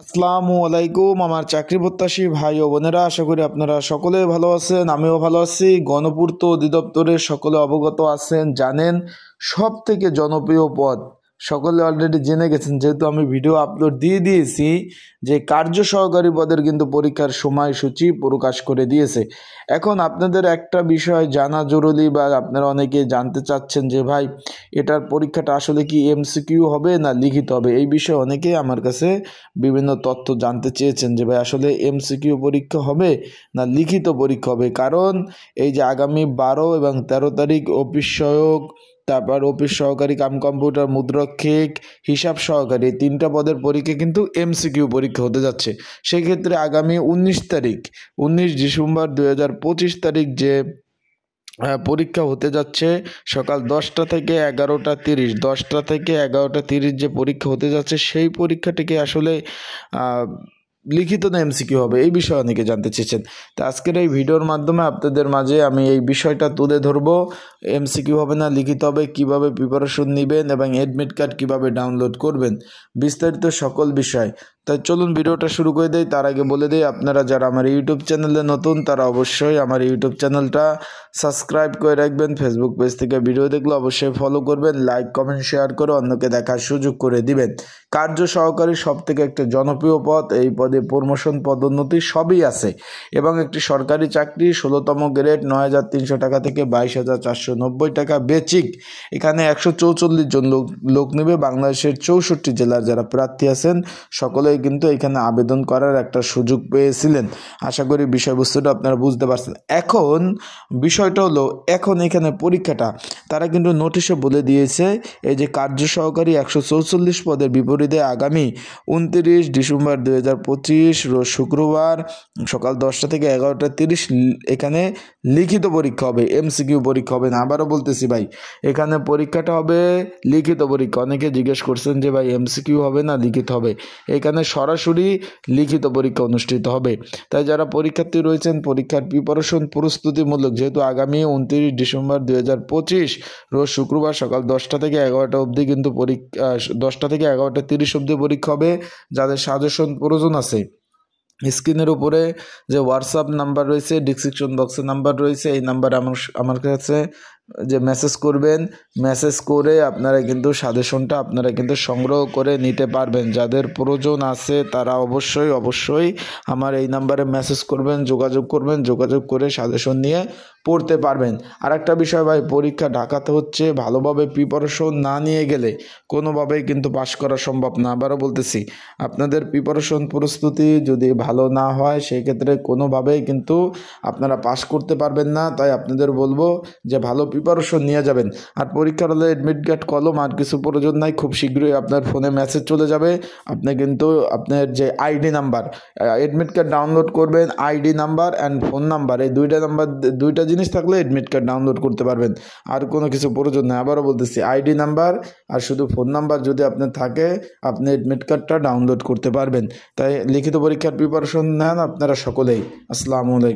আসসালামু আলাইকুম আমার চাকরি প্রত্যাশী ভাই ও বোনেরা, আশা করি আপনারা সকলে ভালো আছেন। আমিও ভালো আছি। গণপূর্ত অধিদপ্তরের সকলে অবগত আছেন, জানেন সব থেকে জনপ্রিয় পদ সকলে অলরেডি জেনে গেছেন, যেহেতু আমি ভিডিও আপলোড দিয়ে দিয়েছি যে কার্য সহকারী পদের কিন্তু পরীক্ষার সময়সূচি প্রকাশ করে দিয়েছে। এখন আপনাদের একটা বিষয় জানা জরুরি, বা আপনারা অনেকে জানতে চাচ্ছেন যে ভাই এটার পরীক্ষাটা আসলে কি এমসিকিউ হবে না লিখিত হবে। এই বিষয়ে অনেকে আমার কাছে বিভিন্ন তথ্য জানতে চেয়েছেন যে ভাই আসলে এমসিকিউ পরীক্ষা হবে না লিখিত পরীক্ষা হবে। কারণ এই যে আগামী 12 এবং 13 তারিখ অফিস সহায়ক, তারপর অফিস সহকারী কাম কম্পিউটার মুদ্রক্ষিক, হিসাব সহকারী, তিনটা পদের পরীক্ষা কিন্তু এমসিকিউ পরীক্ষা হতে যাচ্ছে। সেক্ষেত্রে আগামী 19 ডিসেম্বর 2025 তারিখ যে পরীক্ষা হতে যাচ্ছে সকাল 10টা থেকে 11টা 30, 10টা থেকে 11টা 30 যে পরীক্ষা হতে যাচ্ছে, সেই পরীক্ষাটিকে আসলে লিখিত না এমসিকিউ হবে, এই বিষয়ে অনেকে জানতে চেয়েছেন। তো আজকের এই ভিডিওর মাধ্যমে আপনাদের মাঝে আমি এই বিষয়টা তুলে ধরবো। এমসিকিউ হবে না লিখিত হবে, কিভাবে প্রিপারেশন নেবেন এবং অ্যাডমিট কার্ড কিভাবে ডাউনলোড করবেন, বিস্তারিত সকল বিষয়। তাই চলুন ভিডিওটা শুরু করে দেই। তার আগে বলে দিই, আপনারা যারা আমার ইউটিউব চ্যানেলে নতুন তারা অবশ্যই আমার ইউটিউব চ্যানেলটা সাবস্ক্রাইব করে রাখবেন। ফেসবুক পেজ থেকে ভিডিও দেখলে অবশ্যই ফলো করবেন, লাইক কমেন্ট শেয়ার করে অন্যকে দেখার সুযোগ করে দিবেন। কার্য সহকারী সব থেকে একটা জনপ্রিয় পদ, এই পদে প্রমোশন পদোন্নতি সবই আছে এবং একটি সরকারি চাকরি, 16তম গ্রেড, 9,300 টাকা থেকে 22,490 টাকা বেচিক। এখানে 144 জন লোক নেবে। বাংলাদেশের 64 জেলার যারা প্রার্থী আছেন সকলেই কিন্তু এখানে আবেদন করার একটা সুযোগ পেয়েছিলেন। আশা করি বিষয়বস্তুটা আপনারা বুঝতে পারছেন। এখন বিষয়টা হলো, এখন এখানে পরীক্ষাটা তারা কিন্তু নোটিশে বলে দিয়েছে, এই যে কার্য সহকারী 144 পদের বিপরীতে আগামী 29 ডিসেম্বর 2025 রোজ শুক্রবার সকাল 10টা থেকে 11টা 30 এখানে লিখিত পরীক্ষা হবে, এমসিকিউ পরীক্ষা হবে না। আবারও বলতেছি ভাই, এখানে পরীক্ষাটা হবে লিখিত পরীক্ষা। অনেকে জিজ্ঞেস করছেন যে ভাই এমসিকিউ হবে না লিখিত হবে, এখানে সরাসরি লিখিত পরীক্ষা অনুষ্ঠিত হবে। তাই যারা পরীক্ষার্থী রয়েছেন, পরীক্ষার প্রিপারেশন প্রস্তুতিমূলক, যেহেতু আগামী 29 ডিসেম্বর 2025 রোজ শুক্রবার সকাল 10টা থেকে 11টা অবধি কিন্তু 10টা থেকে 11টা 30 অবধি পরীক্ষা হবে। যাদের সাজেশন প্রয়োজন আছে, স্ক্রিনের উপরে যে হোয়াটসঅ্যাপ নাম্বার রয়েছে, ডিসক্রিপশন বক্সের নাম্বার রয়েছে, এই নাম্বারে আমার কাছে যে মেসেজ করবেন, মেসেজ করে আপনারা কিন্তু সাজেশনটা আপনারা কিন্তু সংগ্রহ করে নিতে পারবেন। যাদের প্রয়োজন আছে তারা অবশ্যই আমার এই নাম্বারে মেসেজ করবেন, যোগাযোগ করে সাজেশন নিয়ে পড়তে পারবেন। আর একটা বিষয় ভাই, পরীক্ষা ঢাকাতে হচ্ছে, ভালোভাবে প্রিপারেশন না নিয়ে গেলে কোনোভাবেই কিন্তু পাশ করা সম্ভব না। আবারও বলতেছি, আপনাদের প্রিপারেশন প্রস্তুতি যদি ভালো না হয় সেক্ষেত্রে কোনোভাবেই কিন্তু আপনারা পাশ করতে পারবেন না। তাই আপনাদের বলবো যে ভালো প্রিপারেশন নিয়ে যাবেন। আর পরীক্ষার হলে অ্যাডমিট কার্ড, কলম আর কিছু প্রয়োজন নাই, খুব শীঘ্রই আপনার ফোনে মেসেজ চলে যাবে। আপনি কিন্তু আপনার যে ID number, admit card download করবেন, ID number and phone number, এই দুইটা জিনিস থাকলে অ্যাডমিট কার্ড ডাউনলোড করতে পারবেন। আর কোনো কিছু প্রয়োজন নেই। আবারও বলতেছি, আইডি নাম্বার আর শুধু ফোন নাম্বার যদি আপনার থাকে, আপনি অ্যাডমিট কার্ডটা ডাউনলোড করতে পারবেন। তাই লিখিত পরীক্ষার প্রিপারেশন নেন আপনারা সকলেই। আসসালামু আলাইকুম।